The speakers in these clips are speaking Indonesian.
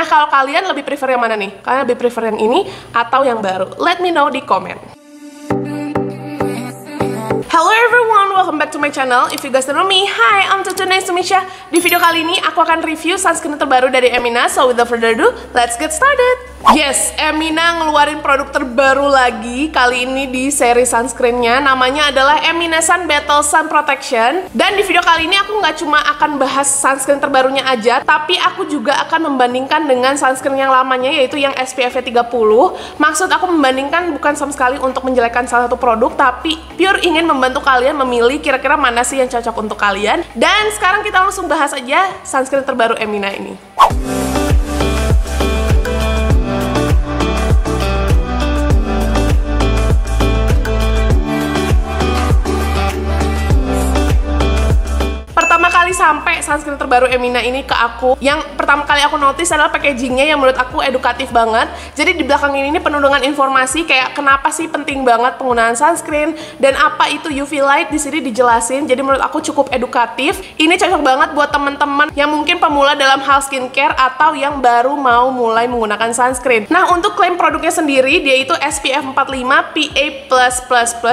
Nah, kalau kalian lebih prefer yang mana nih? Kalian lebih prefer yang ini atau yang baru? Let me know di komen. Hello everyone, welcome back to my channel. If you guys don't know me, hi, I'm Tutu, nice to meet you. Di video kali ini aku akan review sunscreen terbaru dari Emina. So without further ado, let's get started. Yes, Emina ngeluarin produk terbaru lagi. Kali ini di seri sunscreennya, namanya adalah Emina Sun Battle Sun Protection. Dan di video kali ini aku nggak cuma akan bahas sunscreen terbarunya aja, tapi aku juga akan membandingkan dengan sunscreen yang lamanya, yaitu yang SPF-nya 30. Maksud aku membandingkan bukan sama sekali untuk menjelekkan salah satu produk, tapi pure ingin membantu kalian memilih kira-kira mana sih yang cocok untuk kalian. Dan sekarang kita langsung bahas aja sunscreen terbaru Emina ini. Sampai sunscreen terbaru Emina ini ke aku, yang pertama kali aku notice adalah packagingnya yang menurut aku edukatif banget. Jadi di belakang ini penuh dengan informasi kayak kenapa sih penting banget penggunaan sunscreen dan apa itu UV light, di sini dijelasin. Jadi menurut aku cukup edukatif. Ini cocok banget buat teman-teman yang mungkin pemula dalam hal skincare atau yang baru mau mulai menggunakan sunscreen. Nah, untuk klaim produknya sendiri, dia itu SPF 45 PA+++,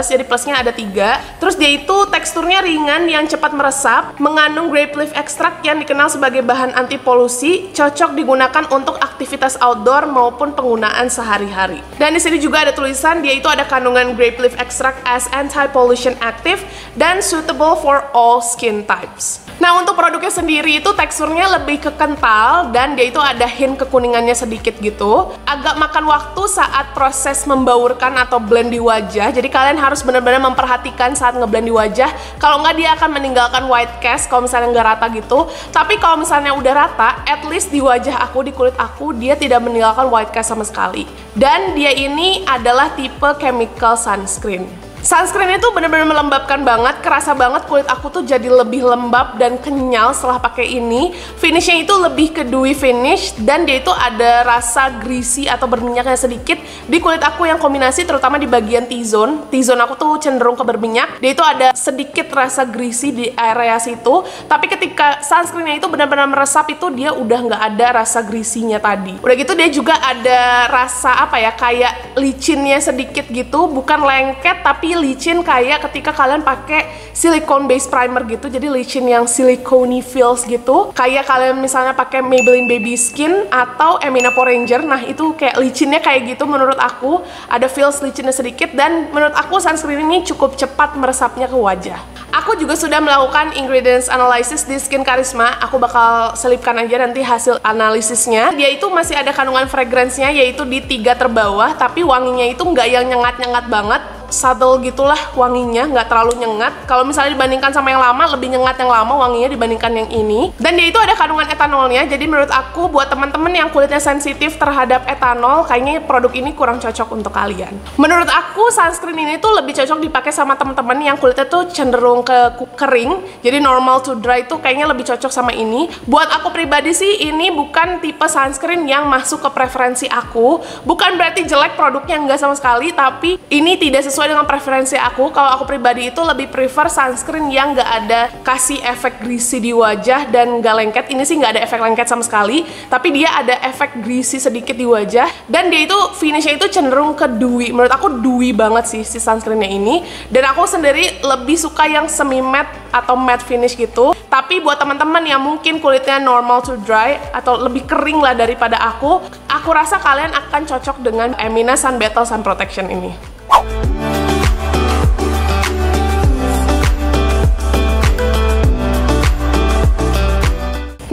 jadi plusnya ada 3. Terus dia itu teksturnya ringan yang cepat meresap, mengandung grape leaf extract yang dikenal sebagai bahan anti polusi, cocok digunakan untuk aktivitas outdoor maupun penggunaan sehari-hari. Dan di sini juga ada tulisan dia itu ada kandungan grape leaf extract as anti-pollution active dan suitable for all skin types. Nah, untuk produknya sendiri itu teksturnya lebih ke kental dan dia itu ada hint kekuningannya sedikit gitu. Agak makan waktu saat proses membaurkan atau blend di wajah. Jadi kalian harus benar-benar memperhatikan saat ngeblend di wajah. Kalau nggak dia akan meninggalkan white cast kalau misalnya nggak rata gitu. Tapi kalau misalnya udah rata, at least di wajah aku, di kulit aku, dia tidak meninggalkan white cast sama sekali. Dan dia ini adalah tipe chemical sunscreen. Sunscreen itu benar-benar melembabkan banget, kerasa banget kulit aku tuh jadi lebih lembab dan kenyal setelah pakai ini. Finishnya itu lebih ke dewy finish dan dia itu ada rasa greasy atau berminyaknya sedikit di kulit aku yang kombinasi terutama di bagian T-zone. T-zone aku tuh cenderung ke berminyak, dia itu ada sedikit rasa greasy di area situ. Tapi ketika sunscreennya itu benar-benar meresap itu dia udah nggak ada rasa greasy-nya tadi. Udah gitu dia juga ada rasa apa ya, kayak licinnya sedikit gitu, bukan lengket tapi licin kayak ketika kalian pakai silicone base primer gitu. Jadi licin yang silicone feels gitu, kayak kalian misalnya pakai Maybelline Baby Skin atau Emina Pore Ranger. Nah, itu kayak licinnya kayak gitu menurut aku, ada feels licinnya sedikit. Dan menurut aku sunscreen ini cukup cepat meresapnya ke wajah. Aku juga sudah melakukan ingredients analysis di Skin Karisma. Aku bakal selipkan aja nanti hasil analisisnya. Dia itu masih ada kandungan fragrance-nya, yaitu di 3 terbawah, tapi wanginya itu nggak yang nyengat-nyengat banget, subtle gitulah wanginya, nggak terlalu nyengat. Kalau misalnya dibandingkan sama yang lama, lebih nyengat yang lama wanginya dibandingkan yang ini. Dan dia itu ada kandungan etanolnya, jadi menurut aku buat teman-teman yang kulitnya sensitif terhadap etanol, kayaknya produk ini kurang cocok untuk kalian. Menurut aku sunscreen ini tuh lebih cocok dipakai sama teman-teman yang kulitnya tuh cenderung ke kering, jadi normal to dry tuh kayaknya lebih cocok sama ini. Buat aku pribadi sih ini bukan tipe sunscreen yang masuk ke preferensi aku. Bukan berarti jelek produknya, enggak sama sekali, tapi ini tidak sesuai dengan preferensi aku. Kalau aku pribadi itu lebih prefer sunscreen yang nggak ada kasih efek greasy di wajah dan nggak lengket. Ini sih nggak ada efek lengket sama sekali, tapi dia ada efek greasy sedikit di wajah. Dan dia itu finishnya itu cenderung ke dewy. Menurut aku dewy banget sih si sunscreennya ini. Dan aku sendiri lebih suka yang semi matte atau matte finish gitu. Tapi buat teman-teman yang mungkin kulitnya normal to dry atau lebih kering lah daripada aku rasa kalian akan cocok dengan Emina Sun Battle Sun Protection ini.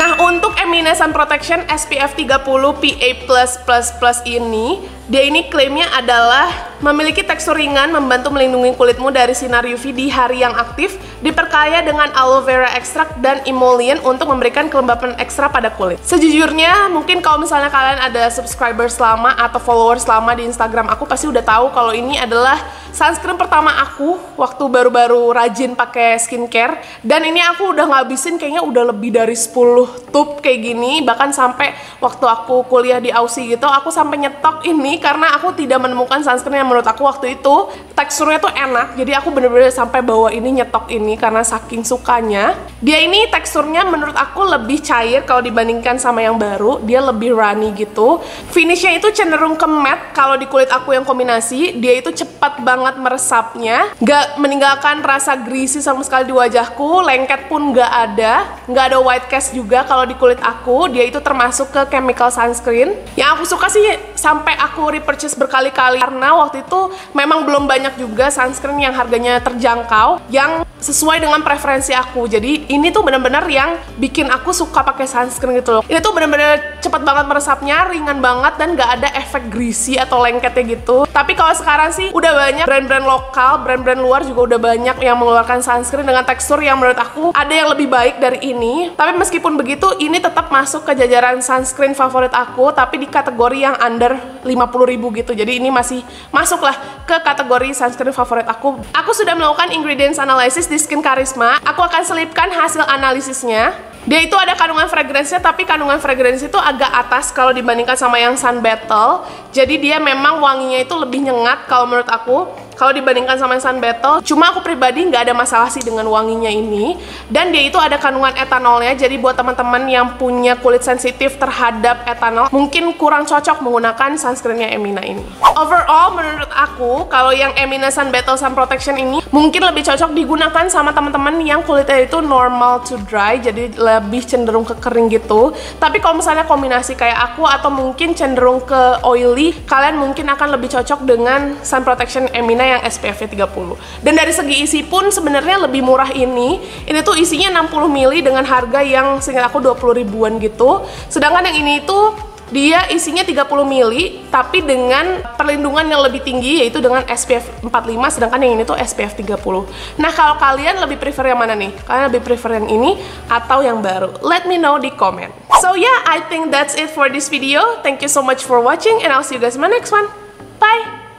Nah, untuk Emina Sun Protection SPF 30 PA+++ ini, dia ini klaimnya adalah memiliki tekstur ringan, membantu melindungi kulitmu dari sinar UV di hari yang aktif, diperkaya dengan aloe vera extract dan emollient untuk memberikan kelembapan ekstra pada kulit. Sejujurnya, mungkin kalau misalnya kalian ada subscribers lama atau followers lama di Instagram aku, pasti udah tahu kalau ini adalah sunscreen pertama aku waktu baru-baru rajin pakai skincare. Dan ini aku udah ngabisin kayaknya udah lebih dari 10 tube kayak gini. Bahkan sampai waktu aku kuliah di Aussie gitu, aku sampai nyetok ini ini karena aku tidak menemukan sunscreen yang menurut aku waktu itu teksturnya tuh enak. Jadi aku bener-bener sampai bawa ini, nyetok ini karena saking sukanya. Dia ini teksturnya menurut aku lebih cair kalau dibandingkan sama yang baru. Dia lebih runny gitu. Finishnya itu cenderung ke matte. Kalau di kulit aku yang kombinasi, dia itu cepat banget meresapnya, nggak meninggalkan rasa greasy sama sekali di wajahku. Lengket pun nggak ada white cast juga. Kalau di kulit aku, dia itu termasuk ke chemical sunscreen. Yang aku suka sih sampai aku repurchase berkali-kali karena waktu itu memang belum banyak juga sunscreen yang harganya terjangkau yang sesuai dengan preferensi aku. Jadi ini tuh bener-bener yang bikin aku suka pakai sunscreen gitu loh. Ini tuh bener-bener cepet banget meresapnya, ringan banget, dan nggak ada efek greasy atau lengketnya gitu. Tapi kalau sekarang sih udah banyak brand-brand lokal, brand-brand luar juga udah banyak yang mengeluarkan sunscreen dengan tekstur yang menurut aku ada yang lebih baik dari ini. Tapi meskipun begitu, ini tetap masuk ke jajaran sunscreen favorit aku, tapi di kategori yang under 50.000 gitu. Jadi ini masih masuk lah ke kategori sunscreen favorit aku. Aku sudah melakukan ingredients analysis di Skin Charisma. Aku akan selipkan hasil analisisnya. Dia itu ada kandungan fragrance-nya, tapi kandungan fragrance itu agak atas kalau dibandingkan sama yang Sun Battle. Jadi dia memang wanginya itu lebih nyengat kalau menurut aku kalau dibandingkan sama yang Sun Battle. Cuma aku pribadi nggak ada masalah sih dengan wanginya ini. Dan dia itu ada kandungan etanolnya, jadi buat teman-teman yang punya kulit sensitif terhadap etanol mungkin kurang cocok menggunakan sunscreennya Emina ini. Overall menurut aku kalau yang Emina Sun Battle Sun Protection ini mungkin lebih cocok digunakan sama teman-teman yang kulitnya itu normal to dry, jadi lebih cenderung ke kering gitu. Tapi kalau misalnya kombinasi kayak aku atau mungkin cenderung ke oily, kalian mungkin akan lebih cocok dengan Sun Protection Emina yang SPF-nya 30. Dan dari segi isi pun sebenarnya lebih murah ini. Ini tuh isinya 60 ml dengan harga yang seingat aku 20 ribuan gitu. Sedangkan yang ini tuh dia isinya 30 ml tapi dengan perlindungan yang lebih tinggi, yaitu dengan SPF 45, sedangkan yang ini tuh SPF 30. Nah, kalau kalian lebih prefer yang mana nih? Kalian lebih prefer yang ini atau yang baru? Let me know di komen. So yeah, I think that's it for this video. Thank you so much for watching and I'll see you guys in my next one. Bye!